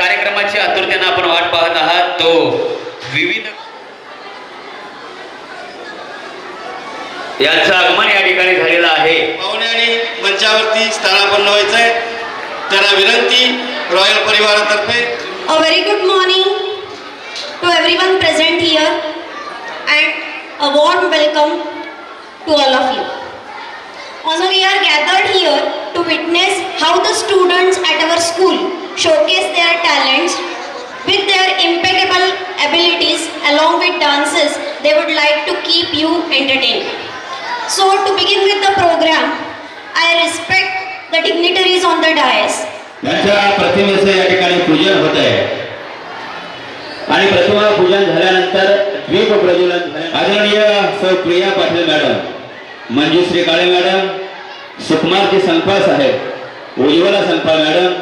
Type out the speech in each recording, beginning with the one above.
कार्यक्रमाची आतुरतेने आपण वाट पाहत आहात तो विविध याचं आगमन या ठिकाणी झालेलं आहे. पाहुणे आणि मंचावरती स्थानापन्न व्हायचंय. त्यांना विनंती royal परिवारातर्फे. A very good morning to everyone present here and a warm welcome to all of you. Also, we are gathered here to witness how the students at our school showcase their talents with their impeccable abilities. Along with dances, they would like to keep you entertained. So, to begin with the program, I respect the dignitaries on the dais. त्यांच्या प्रतिमेचं या ठिकाणी पूजन होत आहे आणि प्रतिमा पूजन झाल्यानंतर दीप प्रज्वलन आदरणीय सौ प्रिया पाटील मॅडम, मंजुश्री काळे मॅडम, सुकुमारजी संकपाळ साहेब, उज्ज्वला संकपाळ मॅडम,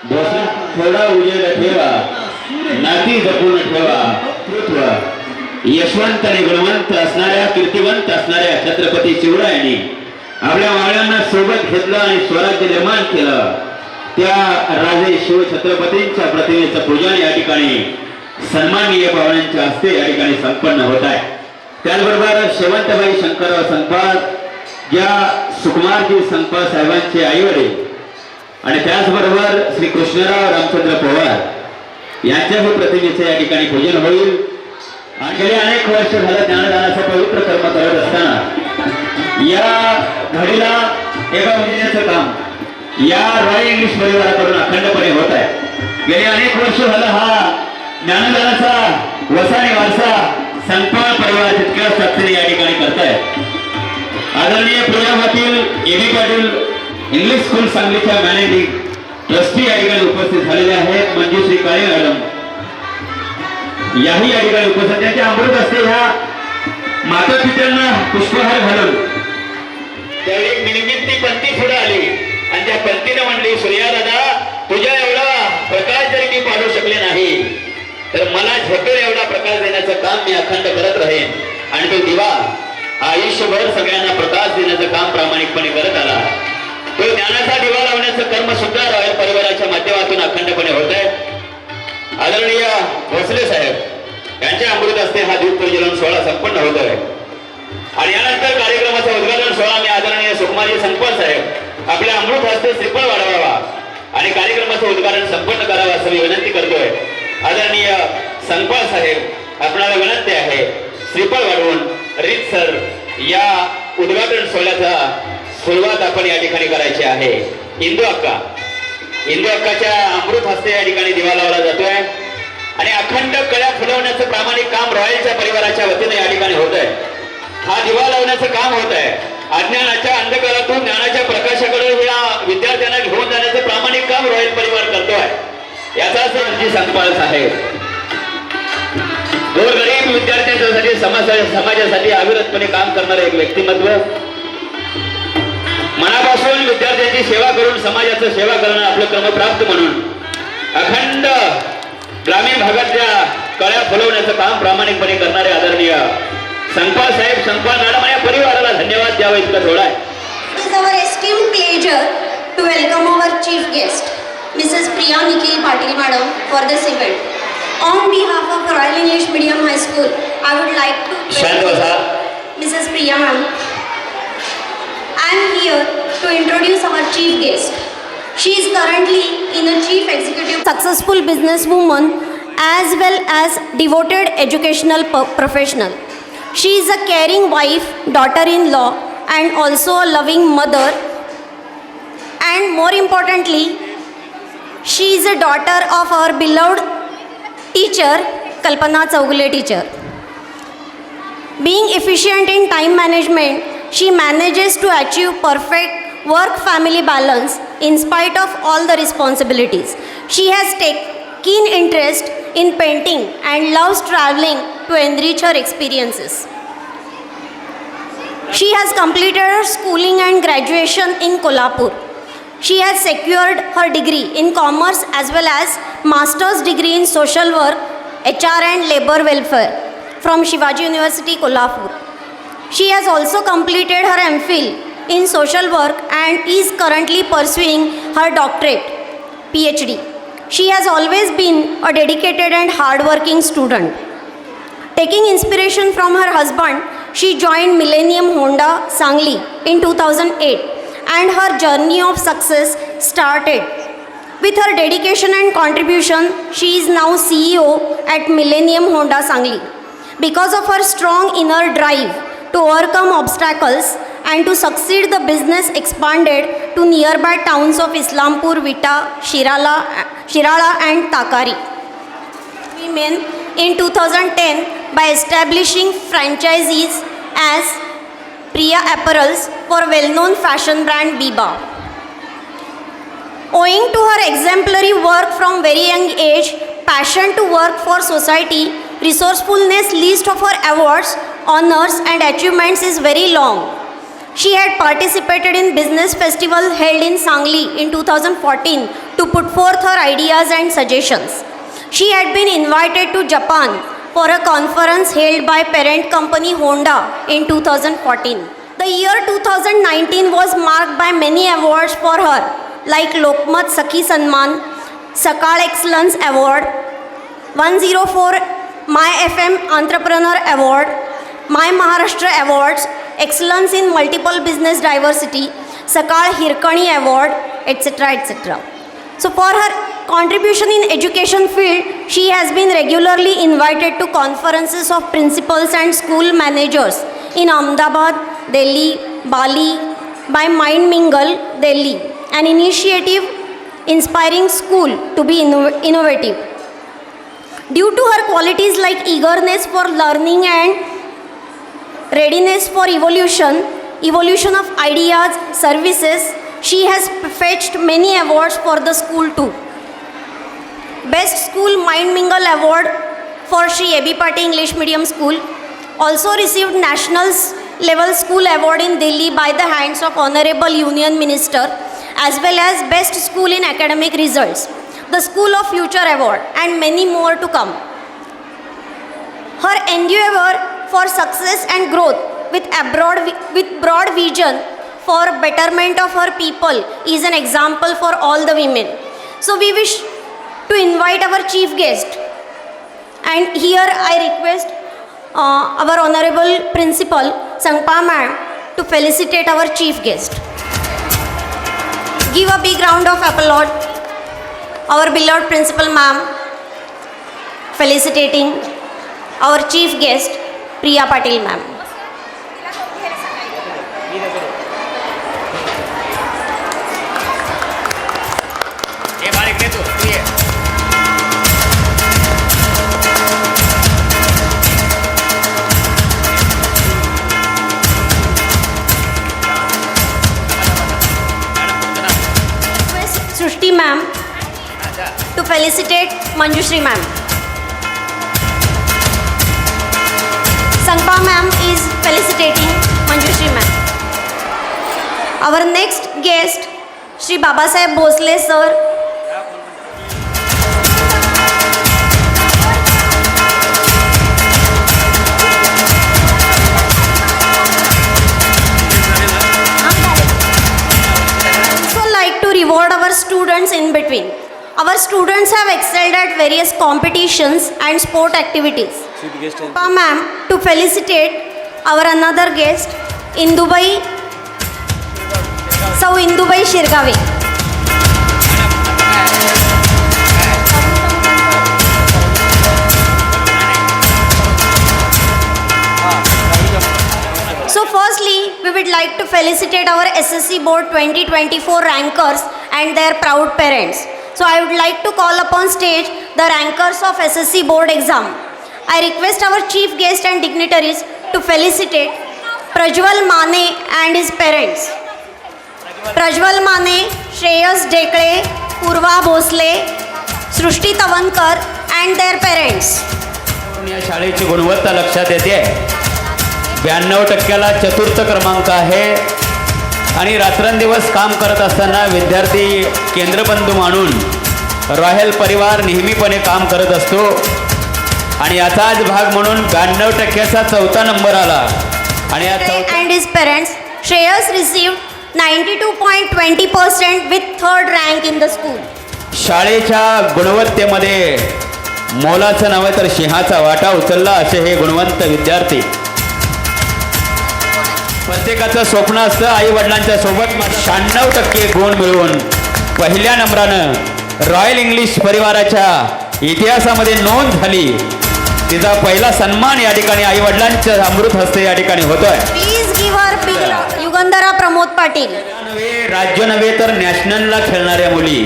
भोसले थोडा उजेड ठेवा, नाती जपून ठेवा, नेतृत्व यशवंत आणि गुणवंत असणाऱ्या कीर्तिवंत असणाऱ्या छत्रपती शिवरायांनी आपल्या मावळ्यांना सोबत घेतलं आणि स्वराज्य निर्माण केलं. त्या राजे शिवछत्रपतींच्या प्रतिमेचं पूजन या ठिकाणी सन्माननीय पाहुण्यांच्या हस्ते या ठिकाणी संपन्न होत आहे. त्याचबरोबर शेवंतबाई शंकरराव संकपाळ या सुकुमारजी संकपाळ साहेबांचे आईवडील आणि त्याचबरोबर श्री कृष्णराव रामचंद्र पवार यांच्याही प्रतिमेचे या ठिकाणी पूजन होईल. आणि गेले अनेक वर्ष झालं ज्ञानदानाचं पवित्र कर्म करत असताना या घडीला एका मुलीचं काम या रॉयल इंग्लिश परिवाराकडून अखंडपणे होत आहे. गेली अनेक वर्ष झालं हा ज्ञानदानाचा वसाने वारसा संकपाळ परिवार तितक्याच ताकदीने या ठिकाणी करतायत. आदरणीय Priya Patil, AB Patil English school सांगलीच्या मॅनेजिंग ट्रस्टी या ठिकाणी उपस्थित झालेले आहेत. मंजुश्री काळे मॅडम याही या ठिकाणी उपस्थित. त्यांच्या अमृत असते ह्या माता पित्यांना पुष्पहार घालून त्यावेळी निर्मिती पंथी पुढे आली आणि त्या पंथीने म्हणली, सूर्या दादा, तुझ्या एवढा प्रकाश जरी मी पाडू शकले नाही तर मला झेपेल एवढा प्रकाश देण्याचं काम मी अखंड करत राहीन. आणि तो दिवा आयुष्यभर सगळ्यांना प्रकाश देण्याचं काम प्रामाणिकपणे करत आला. तो ज्ञानाचा दिवा लावण्याचं कर्म सुद्धा रॉयल परिवाराच्या माध्यमातून अखंडपणे होत आहे. आदरणीय भोसले साहेब यांच्या अमृत हस्ते हा दीप प्रज्वलन सोहळा संपन्न होत आहे. आणि यानंतर कार्यक्रमाचा उद्घाटन सोहळा मी आदरणीय सुकुमारजी संकपाळ साहेब आपल्या अमृत हस्ते श्रीफळ वाढवावा आणि कार्यक्रमाचं उद्घाटन संपन्न करावं असं मी विनंती करतोय. आदरणीय संकपाळ साहेब आपल्याला विनंती आहे, श्रीफळ वाढवून रीतसर या उद्घाटन सोहळ्याचा सुरुवात आपण या ठिकाणी करायची आहे. इंदू अक्काच्या अमृत हस्ते या ठिकाणी दिवा लावला जातोय आणि अखंड कळ्या फुलवण्याचं प्रामाणिक काम रॉयलच्या परिवाराच्या वतीने या ठिकाणी होत आहे. हा दिवा लावण्याचं काम होत आहे. अज्ञानाच्या अंधकारातून ज्ञानाच्या प्रकाशाकडे या विद्यार्थ्यांना घेऊन जाण्याचं प्रामाणिक काम रॉयल परिवार करतोय. याचाच म्हणजे संकपाळ साहेब गोरगरीब विद्यार्थ्यांसाठी समाजासाठी अविरतपणे काम करणारे एक व्यक्तिमत्व. मनापासून विद्यार्थ्यांची सेवा करून समाजाचं सेवा करणं आपलं क्रमप्राप्त म्हणून अखंड ग्रामीण भागातल्या कळ्या फुलवण्याचं काम प्रामाणिकपणे करणारे आदरणीय संकपाळ साहेब, संकपाळ मॅडम या परिवाराला धन्यवाद द्यावा इतकं थोडा आहे. It is our esteemed pleasure to welcome our chief guest, Mrs. Priya Nikhil Patil Madam, for this event. On behalf of Royal English Medium High School, I would like to welcome Mrs. Priya Ma'am. I am here to introduce our chief guest. She is currently in a chief executive, successful businesswoman as well as devoted educational professional. She is a caring wife, daughter-in-law, and also a loving mother. And more importantly, she is a daughter of our beloved teacher, Kalpana Chaugule teacher. Being efficient in time management, she manages to achieve perfect work-family balance in spite of all the responsibilities. She has keen interest in painting and loves traveling to enrich her experiences. She has completed her schooling and graduation in Kolhapur. She has secured her degree in commerce as well as master's degree in social work, HR and labor welfare from Shivaji University, Kolhapur. She has also completed her MPhil in social work and is currently pursuing her doctorate, PhD. She has always been a dedicated and hardworking student. Taking inspiration from her husband, she joined Millennium Honda Sangli in 2008 and her journey of success started. With her dedication and contribution, she is now CEO at Millennium Honda Sangli. Because of her strong inner drive to overcome obstacles and to succeed, the business expanded to nearby towns of Islampur, Vita, Shirala and Takari. Women in 2010 by establishing franchisees as Priya Apparels for well-known fashion brand Biba. Owing to her exemplary work from very young age, passion to work for society, resourcefulness, list of her awards, honors and achievements is very long. She had participated in business festival held in Sangli in 2014 to put forth her ideas and suggestions. She had been invited to Japan for a conference held by parent company Honda in 2014. The year 2019 was marked by many awards for her, like Lokmat Sakhi Sanman, Sakal Excellence Award, 104 My FM Entrepreneur Award, My Maharashtra Awards, Excellence in Multiple Business Diversity, Sakal Hirkani Award, etc. etc. So for her contribution in education field, she has been regularly invited to conferences of principals and school managers in Ahmedabad, Delhi, Bali, by Mind Mingle, Delhi, an initiative inspiring school to be innovative. Due to her qualities like eagerness for learning and readiness for evolution of ideas, services, she has fetched many awards for the school too. Best School Mind Mingle Award for Shri A.B. Patil English Medium School, also received National Level School Award in Delhi by the hands of Honorable Union Minister, as well as Best School in Academic Results, the School of Future Award, and many more to come. Her endeavor for success and growth with broad vision for betterment of her people is an example for all the women. So we wish to invite our chief guest, and here I request our Honorable Principal Sangpa Ma'am to felicitate our chief guest. Give a big round of applause. Our beloved Principal Ma'am felicitating our chief guest Priya Patil Ma'am. Srushti Ma'am to felicitate Manjushri Ma'am. Sangpa Ma'am is felicitating Manjushri Ma'am. Our next guest, Shri Babasaheb Bhosle Sir. Reward our students in between. Our students have excelled at various competitions and sport activities. Ma'am to felicitate our another guest, Indubai, Sau Indubai Shirgawe. So firstly, we would like to felicitate our SSC Board 2024 rankers and their proud parents. So I would like to call upon stage the rankers of SSC Board exam. I request our chief guest and dignitaries to felicitate Prajwal Mane and his parents. Prajwal Mane, Shreyas Dekle, Purva Bhosle, Srushti Tavankar and their parents. या शाळेची गुणवत्ता लक्षात येते. 92% चतुर्थ क्रमांक आहे आणि रात्रंदिवस काम करत असताना विद्यार्थी केंद्रबंधू म्हणून रॉयल परिवार नेहमीपणे काम करत असतो आणि याचाच भाग म्हणून 92%चा चौथा नंबर आला आणि या and his parents. Shreyas received 92.20% with third rank in the school. शाळेच्या गुणवत्तेमध्ये मोलाचं नव्हे तर सिंहाचा वाटा उचलला असे हे गुणवंत विद्यार्थी. प्रत्येकाचं स्वप्न असतं आई वडिलांच्या सोबत 96% गुण मिळवून पहिल्या नंबरानं रॉयल इंग्लिश परिवाराच्या इतिहासामध्ये नोंद झाली. तिचा पहिला सन्मान या ठिकाणी आई वडिलांच्या अमृत हस्ते या ठिकाणी होतोय. Please give her big Yugandhara Pramod Patil. राज्य नव्हे तर नॅशनलला खेळणाऱ्या मुली,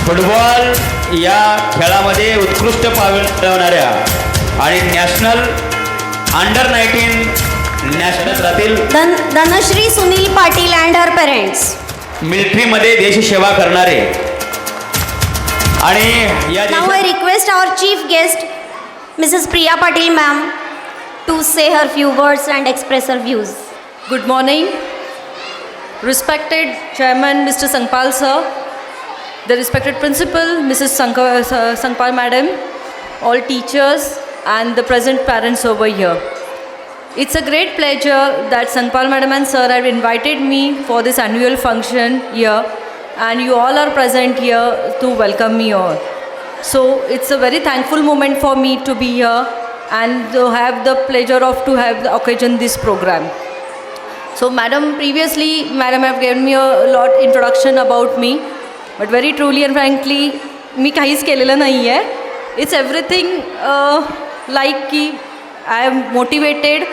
फुटबॉल या खेळामध्ये उत्कृष्ट पाऊल मिळवणाऱ्या आणि नॅशनल अंडर 19 नॅशनल रातील Dhanashree Sunil Patil and her parents. मिलिटरीमध्ये देशसेवा करणारे आणि या Now I request our chief guest, Mrs. Priya Patil ma'am, to say her few words and express her views. Good morning, respected Chairman Mr. Sangpal sir, the respected Principal Mrs. Sangpal madam, all teachers and the present parents over here. It's a great pleasure that Sangpal madam and sir have invited me for this annual function here, and you all are present here to welcome me all. So it's a very thankful moment for me to be here and to have the pleasure of to have the occasion this program. So madam, previously madam have given me a lot introduction about me, but very truly and frankly मी काहीच केलेलं नाही आहे. It's everything like की I am motivated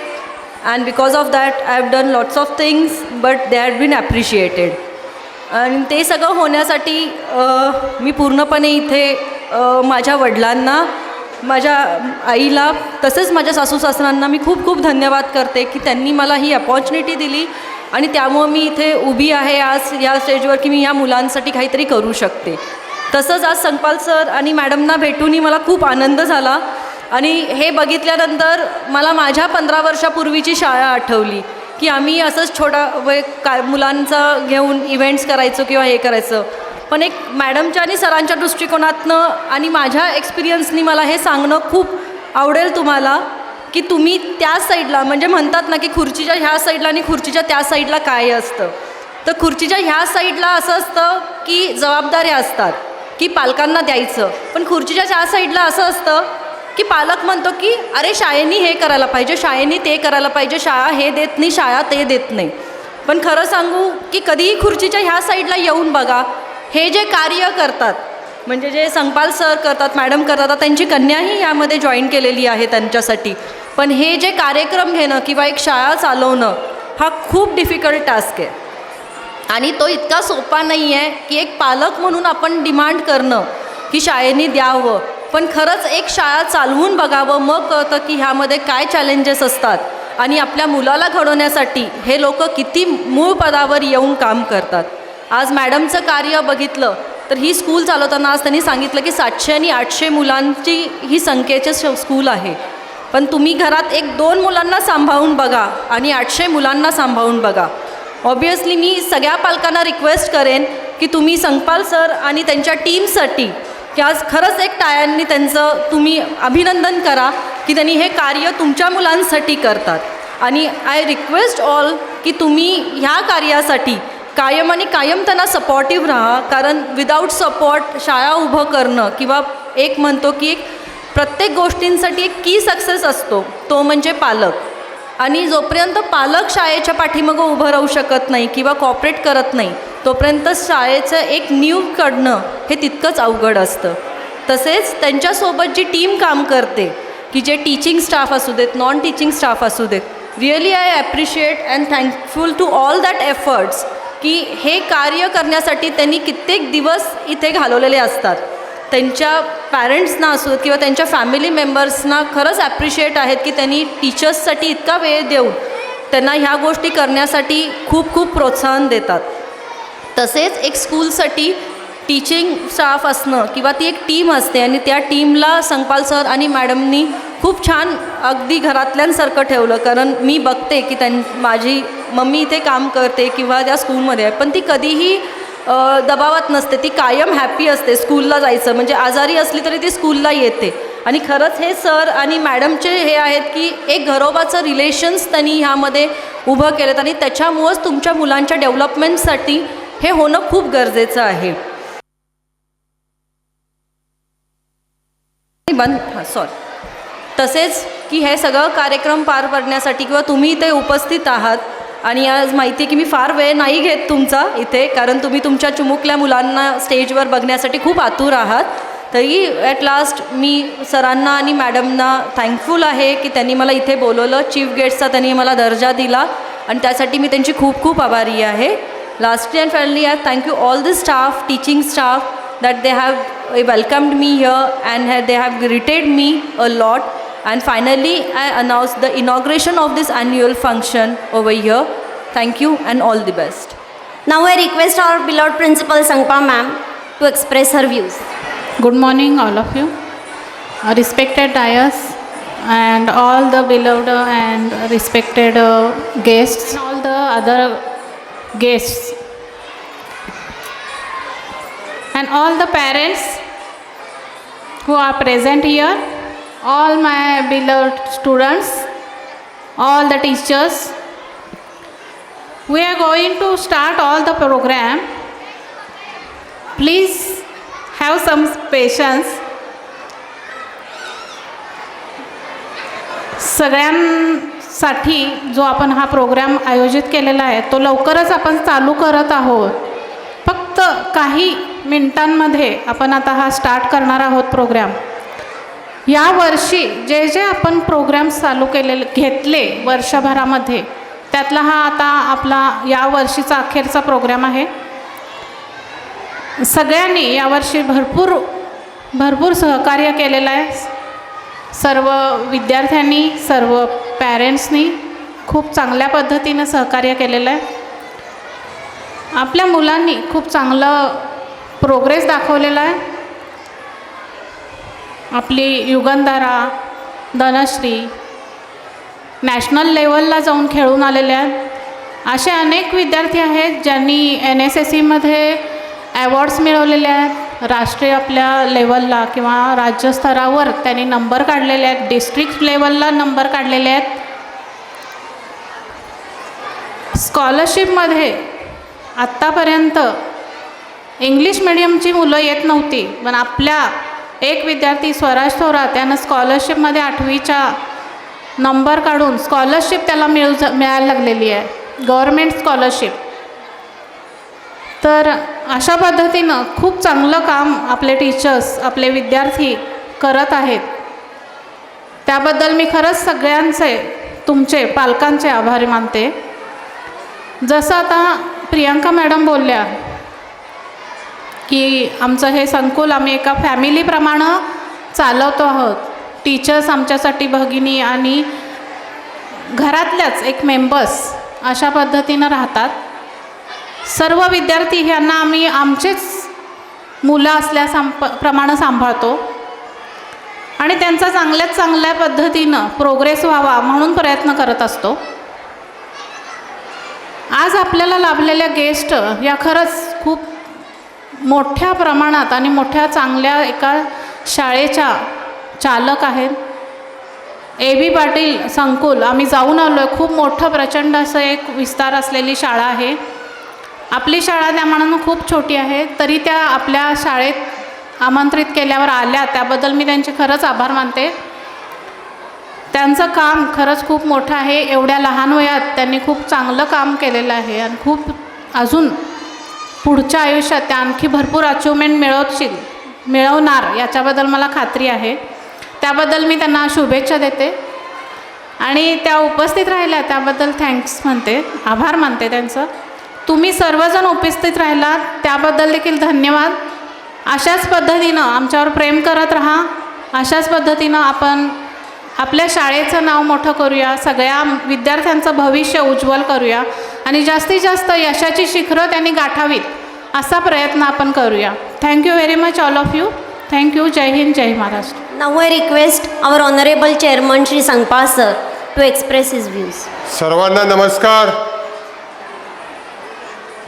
and because of that I have done lots of things but they have been appreciated. आणि ते सगळं होण्यासाठी मी पूर्णपणे इथे माझ्या वडिलांना, माझ्या आईला तसेच माझ्या सासू सासऱ्यांना मी खूप खूप धन्यवाद करते की त्यांनी मला ही अपॉर्च्युनिटी दिली आणि त्यामुळं मी इथे उभी आहे आज या स्टेजवर की मी या मुलांसाठी काहीतरी करू शकते. तसंच आज संगपाल सर आणि मॅडमना भेटूनही मला खूप आनंद झाला आणि हे बघितल्यानंतर मला माझ्या 15 वर्षापूर्वीची शाळा आठवली की आम्ही असंच छोटा मुलांचा घेऊन इव्हेंट्स करायचो किंवा हे करायचं. पण एक मॅडमच्या आणि सरांच्या दृष्टिकोनातनं आणि माझ्या एक्सपिरियन्सनी मला हे सांगणं खूप आवडेल तुम्हाला की तुम्ही त्या साईडला म्हणजे म्हणतात ना की खुर्चीच्या ह्या साईडला आणि खुर्चीच्या त्या साईडला काय असतं. तर खुर्चीच्या ह्या साईडला असं असतं की जबाबदाऱ्या असतात की पालकांना द्यायचं, पण खुर्चीच्या त्या साईडला असं असतं की पालक म्हणतो की अरे शाळेनी हे करायला पाहिजे, शाळेनी ते करायला पाहिजे, शाळा हे देत नाही, शाळा ते देत नाही. पण खरं सांगू की कधीही खुर्चीच्या ह्या साईडला येऊन बघा, हे जे कार्य करतात म्हणजे जे संगपाल सर करतात, मॅडम करतात, त्यांची कन्याही यामध्ये जॉईन केलेली आहे त्यांच्यासाठी. पण हे जे कार्यक्रम घेणं किंवा एक शाळा चालवणं हा खूप डिफिकल्ट टास्क आहे आणि तो इतका सोपा नाही आहे की एक पालक म्हणून आपण डिमांड करणं की शाळेने द्यावं. पण खरंच एक शाळा चालवून बघावं, मग कळतं की ह्यामध्ये काय चॅलेंजेस असतात आणि आपल्या मुलाला घडवण्यासाठी हे लोक किती मूळ पदावर येऊन काम करतात. आज मॅडमचं कार्य बघितलं तर ही स्कूल चालवताना आज त्यांनी सांगितलं की 700 आणि 800 मुलांची ही संख्येचे स्कूल आहे. पण तुम्ही घरात 1-2 मुलांना सांभाळून बघा आणि 800 मुलांना सांभाळून बघा. ऑब्वियसली मी सगळ्या पालकांना रिक्वेस्ट करेन की तुम्ही संगपाल सर आणि त्यांच्या टीमसाठी की आज खरंच एक टाळ्यांनी त्यांचं तुम्ही अभिनंदन करा की त्यांनी हे कार्य तुमच्या मुलांसाठी करतात. आणि आय रिक्वेस्ट ऑल की तुम्ही ह्या कार्यासाठी कायम आणि कायम त्यांना सपोर्टिव्ह राहा, कारण विदाऊट सपोर्ट शाळा उभं करणं किंवा एक म्हणतो की एक प्रत्येक गोष्टींसाठी एक की सक्सेस असतो तो म्हणजे पालक. आणि जोपर्यंत पालक शाळेच्या पाठीमागं उभं राहू शकत नाही किंवा कॉपरेट करत नाही तोपर्यंत शाळेचं एक नीव काढणं हे तितकंच अवघड असतं. तसेच त्यांच्यासोबत जी टीम काम करते की जे टीचिंग स्टाफ असू देत, नॉन टीचिंग स्टाफ असू देत, really I appreciate and thankful to all that efforts की हे कार्य करण्यासाठी त्यांनी कित्येक दिवस इथे घालवलेले असतात. त्यांच्या पॅरेंट्सना असो किंवा त्यांच्या फॅमिली मेंबर्सना खरंच ॲप्रिशिएट आहेत की त्यांनी टीचर्ससाठी इतका वेळ देऊन त्यांना ह्या गोष्टी करण्यासाठी खूप खूप प्रोत्साहन देतात. तसेच एक स्कूलसाठी टीचिंग स्टाफ असणं किंवा ती एक टीम असते आणि त्या टीमला संगपाल सर आणि मॅडमनी खूप छान अगदी घरातल्यांसारखं ठेवलं. कारण मी बघते की माझी मम्मी इथे काम करते किंवा त्या स्कूलमध्ये आहे, पण ती कधीही दबावात नसते, ती कायम हॅपी असते स्कूलला जायचं. म्हणजे आजारी असली तरी ती स्कूलला येते. आणि खरंच हे सर आणि मॅडमचे हे आहेत की एक घरोबाचं रिलेशन्स त्यांनी ह्यामध्ये उभं केलेत आणि त्याच्यामुळंच तुमच्या मुलांच्या डेव्हलपमेंटसाठी हे होणं खूप गरजेचं आहे. सॉरी. तसेच की हे सगळं कार्यक्रम पार पडण्यासाठी किंवा तुम्ही इथे उपस्थित आहात आणि आज माहिती आहे की मी फार वेळ नाही घेत तुमचा इथे, कारण तुम्ही तुमच्या चिमुकल्या मुलांना स्टेजवर बघण्यासाठी खूप आतुर आहात. तरी ॲट लास्ट मी सरांना आणि मॅडमना थँकफुल आहे की त्यांनी मला इथे बोलवलं, चीफ गेस्टचा त्यांनी मला दर्जा दिला आणि त्यासाठी मी त्यांची खूप खूप आभारी आहे. Lastly and finally I thank you all the staff, teaching staff, that they have welcomed me here and they have greeted me a lot. And finally, I announce the inauguration of this annual function over here. Thank you and all the best. Now I request our beloved Principal Sangpa ma'am to express her views. Good morning, all of you. Respected dais and all the beloved and respected guests, and all the other guests, and all the parents who are present here, all my beloved students, all the teachers. We are going to start all the program. Please have some patience. सगळ्यांसाठी जो आपण हा programme आयोजित केलेला आहे तो लवकरच आपण चालू करत आहोत. फक्त काही मिनिटांमध्ये आपण आता हा स्टार्ट करणार आहोत प्रोग्राम. यावर्षी जे जे आपण प्रोग्राम्स चालू घेतले वर्षभरामध्ये, त्यातला हा आता आपला यावर्षीचा अखेरचा प्रोग्राम आहे. सगळ्यांनी यावर्षी भरपूर सहकार्य केलेलं आहे. सर्व विद्यार्थ्यांनी, सर्व पॅरेंट्सनी खूप चांगल्या पद्धतीनं सहकार्य केलेलं आहे. आपल्या मुलांनी खूप चांगलं प्रोग्रेस दाखवलेला आहे. आपली युगंधरा, धनश्री नॅशनल लेवलला जाऊन खेळून आलेले आहेत. असे अनेक विद्यार्थी आहेत ज्यांनी NSSमध्ये ॲवॉर्ड्स मिळवलेले आहेत. राष्ट्रीय आपल्या लेवलला किंवा राज्यस्तरावर त्यांनी नंबर काढलेले आहेत. डिस्ट्रिक्ट लेवलला नंबर काढलेले आहेत. स्कॉलरशिपमध्ये आत्तापर्यंत इंग्लिश मिडियमची मुलं येत नव्हती, पण आपल्या एक विद्यार्थी स्वराज थोरात त्यानं स्कॉलरशिपमध्ये 8वीचा नंबर काढून स्कॉलरशिप त्याला मिळायला लागलेली आहे, गव्हर्मेंट स्कॉलरशिप. तर अशा पद्धतीनं खूप चांगलं काम आपले टीचर्स, आपले विद्यार्थी करत आहेत. त्याबद्दल मी खरंच सगळ्यांचे, तुमचे पालकांचे आभारी मानते. जसं आता प्रियांका मॅडम बोलल्या की आमचं हे संकुल आम्ही एका फॅमिलीप्रमाणे चालवतो आहोत. टीचर्स आमच्यासाठी भगिनी आणि घरातल्याच एक मेंबर्स अशा पद्धतीनं राहतात. सर्व विद्यार्थी ह्यांना आम्ही आमचेच मुलं प्रमाणे सांभाळतो आणि त्यांचा चांगल्यात चांगल्या पद्धतीनं प्रोग्रेस व्हावा म्हणून प्रयत्न करत असतो. आज आपल्याला लाभलेल्या गेस्ट या खरंच खूप मोठ्या प्रमाणात आणि मोठ्या चांगल्या एका शाळेच्या चालक आहेत. AB पाटील संकुल आम्ही जाऊन आलो आहे. खूप मोठं प्रचंड असं एक विस्तार असलेली शाळा आहे. आपली शाळा त्या मानानं खूप छोटी आहे, तरी त्या आपल्या शाळेत आमंत्रित केल्यावर आल्या, त्याबद्दल मी त्यांचे खरंच आभार मानते. त्यांचं काम खरंच खूप मोठं आहे. एवढ्या लहान वयात त्यांनी खूप चांगलं काम केलेलं आहे आणि खूप अजून पुढच्या आयुष्यात त्या आणखी भरपूर अचिव्हमेंट मिळवणार याच्याबद्दल मला खात्री आहे. त्याबद्दल मी त्यांना शुभेच्छा देते आणि त्या उपस्थित राहिल्या त्याबद्दल थँक्स म्हणते, आभार मानते त्यांचं. तुम्ही सर्वजण उपस्थित राहिलात त्याबद्दल देखील धन्यवाद. अशाच पद्धतीनं आमच्यावर प्रेम करत राहा. अशाच पद्धतीनं आपण आपल्या शाळेचं नाव मोठं करूया, सगळ्या विद्यार्थ्यांचं भविष्य उज्ज्वल करूया आणि जास्तीत जास्त यशाची शिखरं त्यांनी गाठावीत असा प्रयत्न आपण करूया. Thank you very much all of you. Thank you. जय हिंद, जय Maharashtra. Now I request our honorable chairman Shri Sangpal sir to express his views. सर्वांना नमस्कार.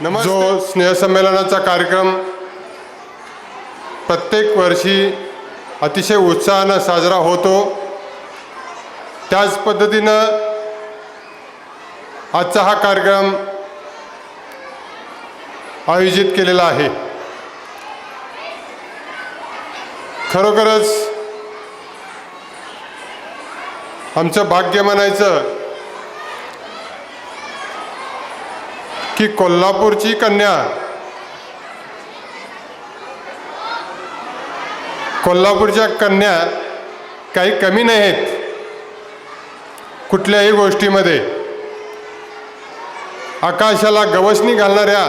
जो स्नेहसंमेलनाचा कार्यक्रम प्रत्येक वर्षी अतिशय उत्साहानं साजरा होतो, त्याच पद्धतीनं आजचा हा कार्यक्रम आयोजित केलेला आहे. खरोखरच आमचं भाग्य म्हणायचं की कोल्हापूरची कन्या, कोल्हापूरच्या कन्या काही कमी नाहीत कुठल्याही गोष्टीमध्ये. आकाशाला गवसणी घालणाऱ्या,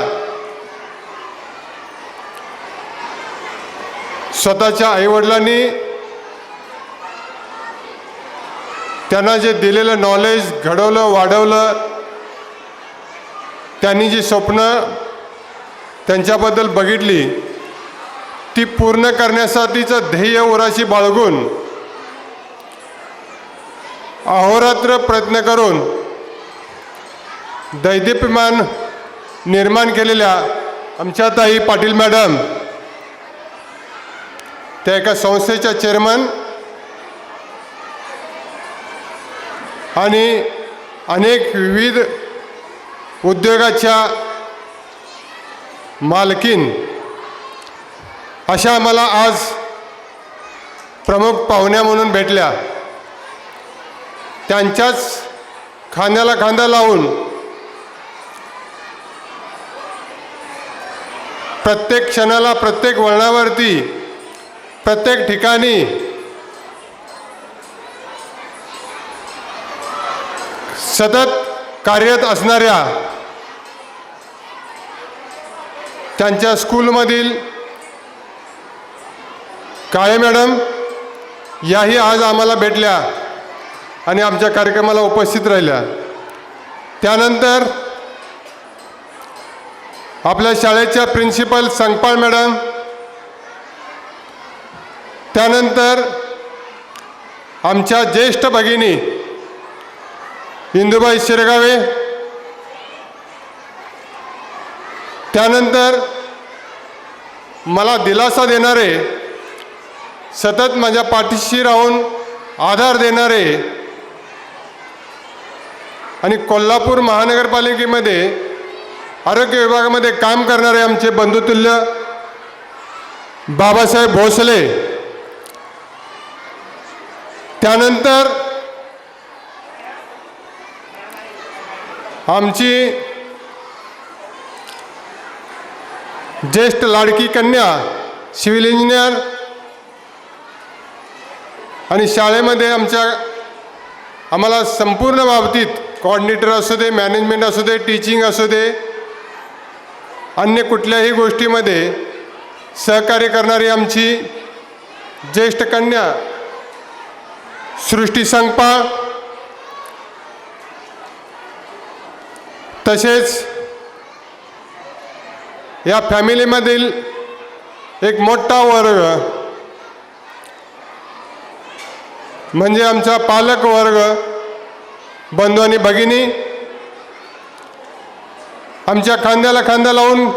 स्वतःच्या आईवडिलांनी त्यांना जे दिलेलं नॉलेज घडवलं, वाढवलं, त्यांनी जी स्वप्न त्यांच्याबद्दल बघितली ती पूर्ण करण्यासाठीचं ध्येय उराशी बाळगून अहोरात्र प्रयत्न करून दैदिप्यमान निर्माण केलेल्या आमच्या ताई पाटील मॅडम, त्या एका संस्थेच्या चेअरमन आणि अनेक विविध उद्योगाच्या मालकीन अशा मला आज प्रमुख पाहुण्या म्हणून भेटल्या. त्यांच्याच खांद्याला खांदा लावून प्रत्येक क्षणाला, प्रत्येक वळणावरती, प्रत्येक ठिकाणी सतत कार्यरत असणाऱ्या त्यांच्या स्कूलमधील काळे मॅडम याही आज आम्हाला भेटल्या आणि आमच्या कार्यक्रमाला उपस्थित राहिल्या. त्यानंतर आपल्या शाळेच्या प्रिन्सिपल संकपाळ मॅडम, त्यानंतर आमच्या ज्येष्ठ भगिनी इंदुबाई शिरगावे, त्यानंतर मला दिलासा देणारे, सतत माझ्या पाठीशी राहून आधार देणारे आणि कोल्हापूर महानगरपालिकेमध्ये आरोग्य विभागामध्ये काम करणारे आमचे बंधुतुल्य बाबासाहेब भोसले, त्यानंतर आमची ज्येष्ठ लाडकी कन्या सिव्हिल इंजिनियर आणि शाळेमध्ये आम्हाला संपूर्ण बाबतीत कोऑर्डिनेटर असू दे, मॅनेजमेंट असू दे, टीचिंग असू दे, अन्य कुठल्याही गोष्टीमध्ये सहकार्य करणारी आमची ज्येष्ठ कन्या सृष्टी संकपाळ, तसेच या फॅमिलीमधील एक मोठा वर्ग म्हणजे आमचा पालक वर्ग, बंधू आणि भगिनी, आमच्या खांद्याला खांदा लावून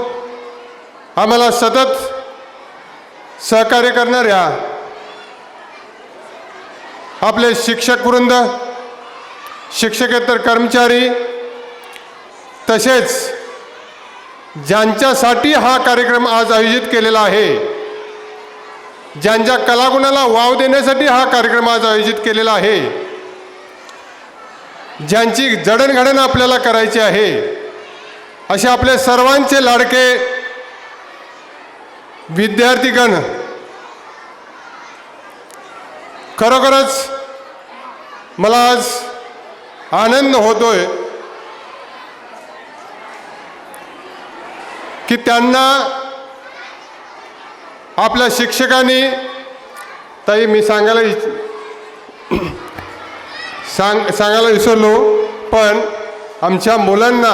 आम्हाला सतत सहकार्य करणाऱ्या आपले शिक्षक वृंद, शिक्षकेतर कर्मचारी, तसेच ज्यांच्यासाठी हा कार्यक्रम आज आयोजित केलेला आहे, ज्यांच्या कलागुणाला वाव देण्यासाठी हा कार्यक्रम आज आयोजित केलेला आहे, ज्यांची जडणघडण आपल्याला करायची आहे, असे आपले सर्वांचे लाडके विद्यार्थीगण, खरोखरच मला आज आनंद होतोय की त्यांना आपल्या शिक्षकांनी, ताई मी सांगायला विसरलो, पण आमच्या मुलांना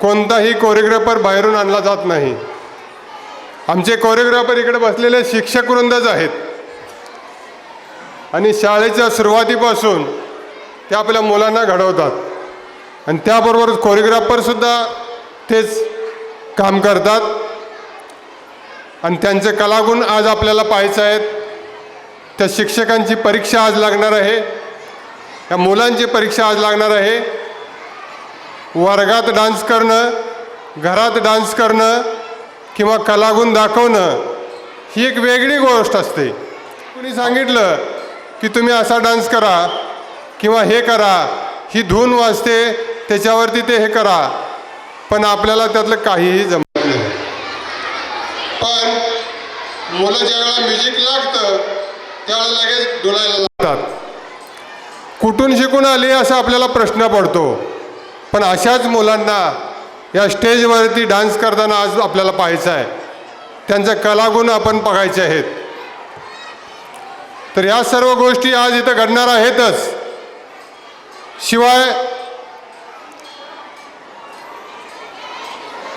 कोणताही कोरिओग्राफर बाहेरून आणला जात नाही. आमचे कोरिओग्राफर इकडे बसलेले शिक्षक वृंदच आहेत आणि शाळेच्या सुरुवातीपासून ते आपल्या मुलांना घडवतात आणि त्याबरोबर कोरिओग्राफरसुद्धा तेच काम करतात आणि त्यांचे कलागुण आज आपल्याला पाहायचे आहेत. त्या शिक्षकांची परीक्षा आज लागणार आहे, त्या मुलांची परीक्षा आज लागणार आहे. वर्गात डान्स करणं, घरात डान्स करणं किंवा कलागुण दाखवणं ही एक वेगळी गोष्ट असते. कुणी सांगितलं की तुम्ही असा डान्स करा किंवा हे करा, ही धून वाजते त्याच्यावरती ते हे करा, पण आपल्याला त्यातलं काहीही जमत नाही. पण मुलं ज्यावेळेला म्युझिक लागतं त्यावेळेला लगेच डोलायला लागतात. कुठून शिकून आली असा आपल्याला प्रश्न पडतो. पण अशाच मुलांना या स्टेजवरती डान्स करताना आज आपल्याला पाहायचं आहे. त्यांचे कलागुण आपण बघायचे आहेत. तर या सर्व गोष्टी आज इथं घडणार आहेतच. शिवाय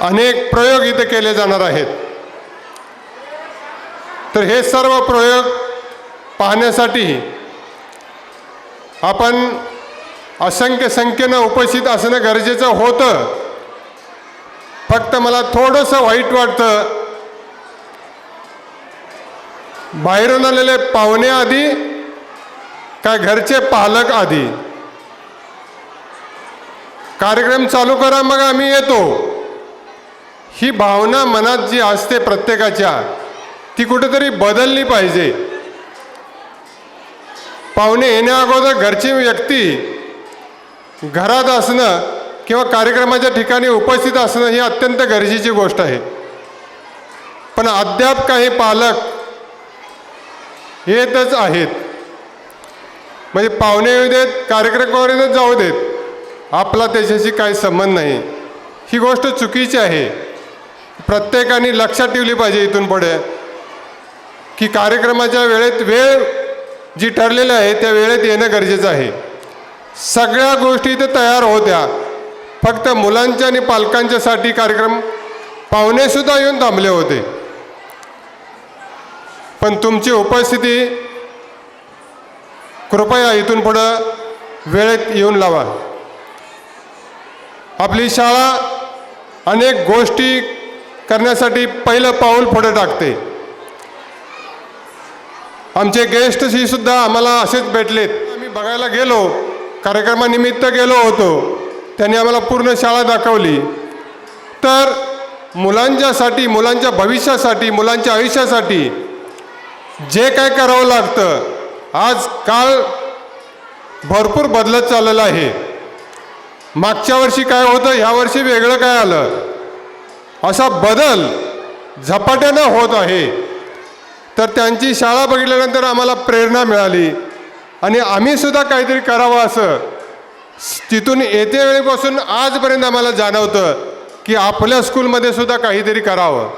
अनेक प्रयोग इथे केले जाणार आहेत. तर हे सर्व प्रयोग पाहण्यासाठी आपण असंख्य संख्येनं उपस्थित असणं गरजेचं होतं. फक्त मला थोडंसं वाईट वाटतं, बाहेरून आलेले पाहुणे आधी काय घरचे पालक आधी. कार्यक्रम चालू करा मग आम्ही येतो, ही भावना मनात जी असते प्रत्येकाच्या, ती कुठेतरी बदलली पाहिजे. पाहुणे येण्या अगोदर घरची व्यक्ती घरात असणं किंवा कार्यक्रमाच्या ठिकाणी उपस्थित असणं ही अत्यंत गरजेची गोष्ट आहे. पण अद्याप काही पालक येतच आहेत. म्हणजे पाहुणे येऊ देत, कार्यक्रमावरच जाऊ देत, आपला त्याच्याशी काही संबंध नाही. ही गोष्ट चुकीची आहे. प्रत्येकाने लक्षात ठेवली पाहिजे इथून पुढे की कार्यक्रमाच्या वेळेत वेळ जी ठरलेली आहे त्या वेळेत येणं गरजेचं आहे. सगळ्या गोष्टी इथे तयार होत्या, फक्त मुलांच्या आणि पालकांच्यासाठी कार्यक्रम पाहुणेसुद्धा येऊन थांबले होते. पण तुमची उपस्थिती कृपया इथून पुढं वेळेत येऊन लावा. आपली शाळा अनेक गोष्टी करण्यासाठी पहिलं पाऊल पुढे टाकते. आमचे गेस्टशी सुद्धा आम्हाला असेच भेटलेत. आम्ही बघायला गेलो, कार्यक्रमानिमित्त गेलो होतो, त्यांनी आम्हाला पूर्ण शाळा दाखवली. तर मुलांच्यासाठी, मुलांच्या भविष्यासाठी, मुलांच्या आयुष्यासाठी जे काय करावं लागतं, आज काळ भरपूर बदलत चाललेला आहे. मागच्या वर्षी काय होतं, ह्या वर्षी वेगळं काय आलं, असा बदल झपाट्यानं होत आहे. तर त्यांची शाळा बघितल्यानंतर आम्हाला प्रेरणा मिळाली आणि आम्हीसुद्धा काहीतरी करावं असं तिथून येते वेळेपासून आजपर्यंत आम्हाला जाणवतं की आपल्या स्कूलमध्ये सुद्धा काहीतरी करावं.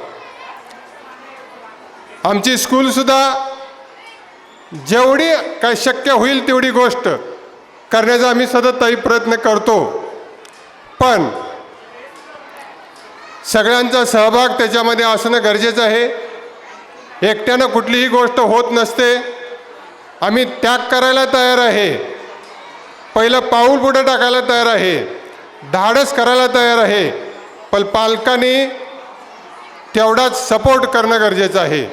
आमची स्कूलसुद्धा जेवढी काय शक्य होईल तेवढी गोष्ट करण्याचा आम्ही सतत प्रयत्न करतो. पण सगळ्यांचा सहभाग त्याच्यामध्ये असणं गरजेचं आहे. एकट्यानं कुठलीही गोष्ट होत नसते. आम्ही त्याग करायला तयार आहे, पहिलं पाऊल पुढे टाकायला तयार आहे, धाडस करायला तयार आहे, पण पालकांनी तेवढाच सपोर्ट करणं गरजेचं आहे.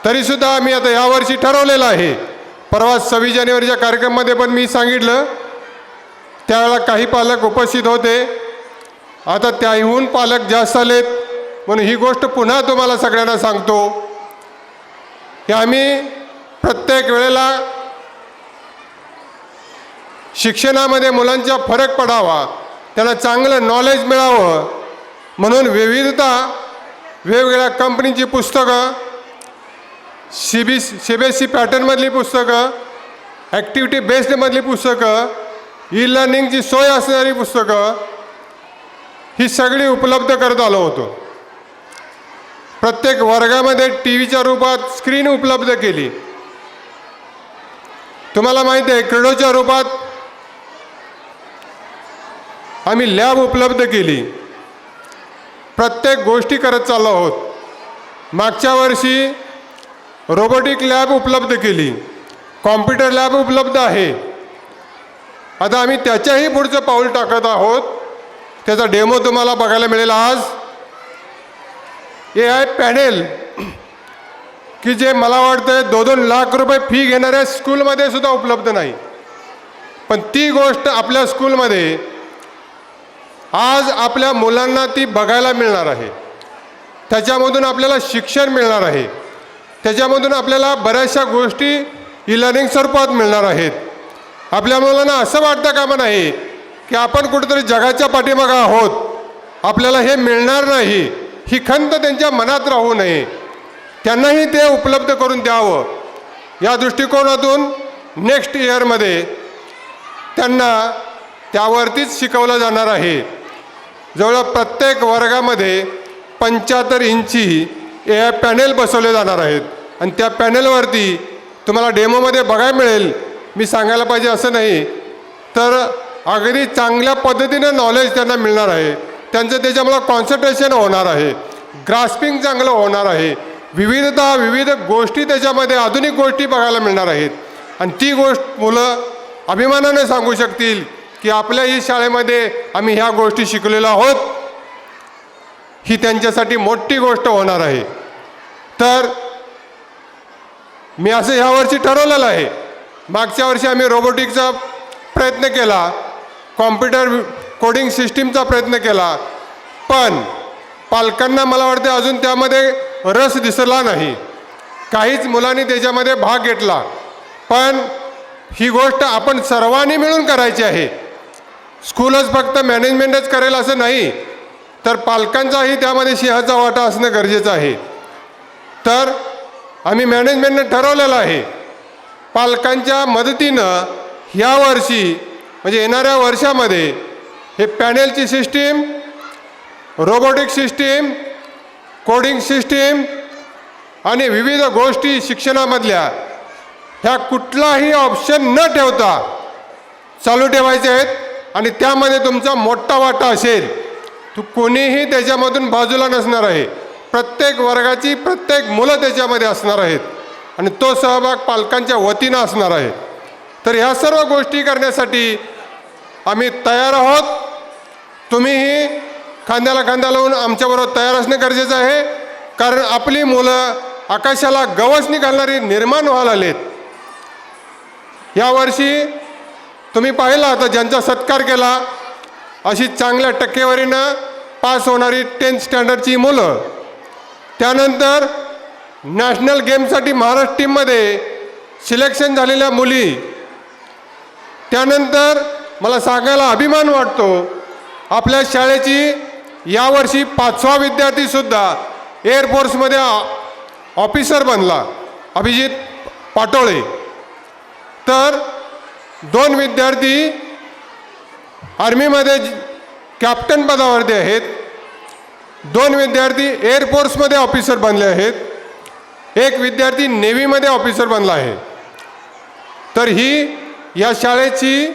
तरीसुद्धा आम्ही आता यावर्षी ठरवलेलं आहे. परवा 26 जानेवारीच्या कार्यक्रमामध्ये पण मी सांगितलं, त्यावेळेला काही पालक उपस्थित होते, आता त्याहून पालक जास्त आलेत. म्हणून ही गोष्ट पुन्हा तुम्हाला सगळ्यांना सांगतो की आम्ही प्रत्येक वेळेला शिक्षणामध्ये मुलांचा फरक पडावा, त्यांना चांगलं नॉलेज मिळावं म्हणून विविधता, वेगवेगळ्या कंपनीची पुस्तकं, CBSE पॅटर्नमधली पुस्तकं, ॲक्टिव्हिटी बेस्डमधली पुस्तकं, ई लर्निंगची सोय असणारी पुस्तकं, ही सगळी उपलब्ध करत आलो होतो. प्रत्येक वर्गामध्ये TV रूपात स्क्रीन उपलब्ध केली. तुम्हाला माहिती आहे, क्रीडोच्या रूपात आम्ही लॅब उपलब्ध केली. प्रत्येक गोष्टी करत चाललो आहोत. मागच्या वर्षी रोबोटिक लॅब उपलब्ध केली, कॉम्प्युटर लॅब उपलब्ध आहे. आता आम्ही त्याच्याही पुढचं पाऊल टाकत आहोत. त्याचा डेमो तुम्हाला बघायला मिळेल आज. AI पॅनेल की जे मला वाटतं 2-2 लाख रुपये फी घेणाऱ्या स्कूलमध्ये सुद्धा उपलब्ध नाही, पण ती गोष्ट आपल्या स्कूलमध्ये आज आपल्या मुलांना ती बघायला मिळणार आहे. त्याच्यामधून आपल्याला शिक्षण मिळणार आहे. त्याच्यामधून आपल्याला बऱ्याचशा गोष्टी ई लर्निंग स्वरूपात मिळणार आहेत. आपल्या मुलांना असं वाटतं कामा नाही की आपण कुठेतरी जगाच्या पाठीमागं आहोत, आपल्याला हे मिळणार नाही, ही खंत त्यांच्या मनात राहू नये. त्यांनाही ते उपलब्ध करून द्यावं या दृष्टिकोनातून नेक्स्ट इयरमध्ये त्यांना त्यावरतीच शिकवलं जाणार आहे. जवळ प्रत्येक वर्गामध्ये 75 इंची AI पॅनेल बसवले जाणार आहेत आणि त्या पॅनेलवरती तुम्हाला डेमोमध्ये बघायला मिळेल, मी सांगायला पाहिजे असं नाही, तर अगदी चांगल्या पद्धतीनं नॉलेज त्यांना मिळणार आहे. त्यांचं त्याच्यामुळं कॉन्सन्ट्रेशन होणार आहे, ग्रास्पिंग चांगलं होणार आहे, विविध गोष्टी त्याच्यामध्ये आधुनिक गोष्टी बघायला मिळणार आहेत. आणि ती गोष्ट मुलं अभिमानाने सांगू शकतील की आपल्याही शाळेमध्ये आम्ही ह्या गोष्टी शिकलेलो आहोत. ही त्यांच्यासाठी मोठी गोष्ट होणार आहे. तर मी असं ह्या वर्षी ठरवलेलं आहे. मागच्या वर्षी आम्ही रोबोटिक्सचा प्रयत्न केला, कॉम्प्युटर कोडिंग सिस्टीमचा प्रयत्न केला, पण पालकांना मला वाटते अजून त्यामध्ये रस दिसला नाही. काहीच मुलांनी त्याच्यामध्ये भाग घेतला, पण ही गोष्ट आपण सर्वांनी मिळून करायची आहे. स्कूलच फक्त मॅनेजमेंटच करेल असं नाही, तर पालकांचाही त्यामध्ये सिंहाचा वाटा असणं गरजेचं आहे. तर आम्ही मॅनेजमेंटने ठरवलेलं आहे पालकांच्या मदतीनं यावर्षी म्हणजे येणाऱ्या वर्षामध्ये हे पॅनेलची system, robotic system, coding system आणि विविध गोष्टी शिक्षणामधल्या ह्या कुठलाही ऑप्शन न ठेवता चालू ठेवायचे आहेत. आणि त्यामध्ये तुमचा मोठा वाटा असेल, तो कोणीही त्याच्यामधून बाजूला नसणार आहे. प्रत्येक वर्गाची प्रत्येक मुलं त्याच्यामध्ये असणार आहेत आणि तो सहभाग पालकांच्या वतीनं असणार आहे. तर ह्या सर्व गोष्टी करण्यासाठी आम्ही तयार आहोत. तुम्हीही खांद्याला खांदा लावून आमच्याबरोबर तयार असणं गरजेचं आहे, कारण आपली मुलं आकाशाला गवसणी घालणारी निर्माण व्हायला आलेत. यावर्षी तुम्ही पाहिला आता ज्यांचा सत्कार केला, अशी चांगल्या टक्केवारीनं पास होणारी 10th स्टँडर्डची मुलं, त्यानंतर नॅशनल गेमसाठी महाराष्ट्र टीममध्ये सिलेक्शन झालेल्या मुली, त्यानंतर मला सांगायला अभिमान वाटतो आपल्या शाळेची यावर्षी 5वा विद्यार्थीसुद्धा एअरफोर्समध्ये ऑफिसर बनला, अभिजित पाटोळे. तर 2 विद्यार्थी आर्मीमध्ये कॅप्टन पदावरती आहेत, 2 विद्यार्थी एअरफोर्समध्ये ऑफिसर बनले आहेत, 1 विद्यार्थी नेव्हीमध्ये ऑफिसर बनला आहे. तर ही या शाळेची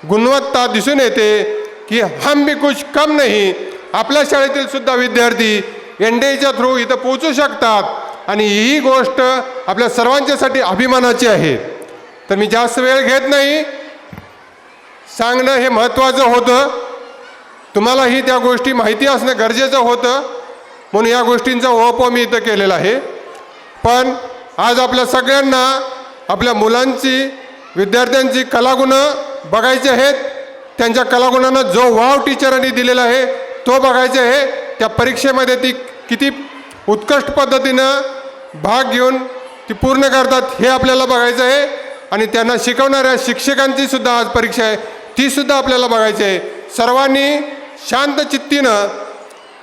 गुणवत्ता दिसून येते की हम भी कुछ कम नाही. आपल्या शाळेतील सुद्धा विद्यार्थी NDAच्या थ्रू इथं पोहोचू शकतात आणि ही गोष्ट आपल्या सर्वांच्यासाठी अभिमानाची आहे. तर मी जास्त वेळ घेत नाही, सांगणं हे महत्त्वाचं होतं, तुम्हालाही त्या गोष्टी माहिती असणं गरजेचं होतं, म्हणून या गोष्टींचा ओप मी इथं केलेला आहे. पण आज आपल्या सगळ्यांना आपल्या मुलांची, विद्यार्थ्यांची कलागुणं बघायची आहेत. त्यांच्या कलागुणांना जो वाव टीचरांनी दिलेला आहे तो बघायचा आहे. त्या परीक्षेमध्ये ती किती उत्कृष्ट पद्धतीनं भाग घेऊन ती पूर्ण करतात हे आपल्याला बघायचं आहे. आणि त्यांना शिकवणाऱ्या शिक्षकांची सुद्धा आज परीक्षा आहे, ती सुद्धा आपल्याला बघायची आहे. सर्वांनी शांत चित्तीनं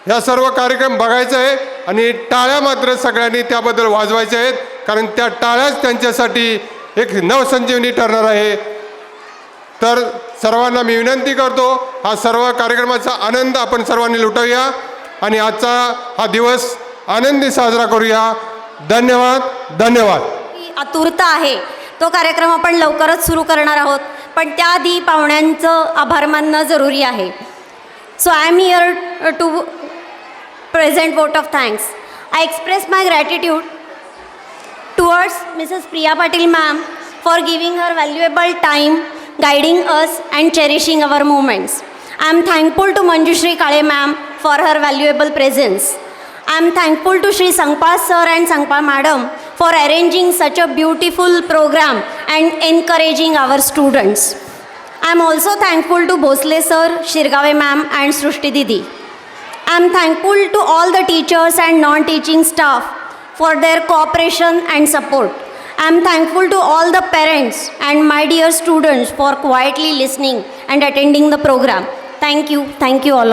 ह्या सर्व कार्यक्रम बघायचा आहे आणि टाळ्या मात्र सगळ्यांनी त्याबद्दल वाजवायच्या आहेत, कारण त्या टाळ्याच त्यांच्यासाठी एक नवसंजीवनी ठरणार आहे. तर सर्वांना मी विनंती करतो, हा सर्व कार्यक्रमाचा आनंद आपण सर्वांनी लुटूया आणि आजचा हा दिवस आनंदी साजरा करूया. धन्यवाद. धन्यवाद. आतुरता आहे, तो कार्यक्रम आपण लवकरच सुरू करणार आहोत, पण त्याआधी पाहुण्यांचं आभार मानणं जरुरी आहे. So I am here to present vote of thanks. I express my gratitude towards Mrs. Priya Patil ma'am for giving her valuable time, guiding us and cherishing our moments. I am thankful to Manjushri Kale ma'am for her valuable presence. I am thankful to Shri Sangpal sir and Sangpal madam for arranging such a beautiful program and encouraging our students. I am also thankful to Bhosle sir, Shirgave ma'am and Srushti Didi. I am thankful to all the teachers and non-teaching staff for their cooperation and support. I am thankful to all the parents and my dear students for quietly listening and attending the program. Thank you all of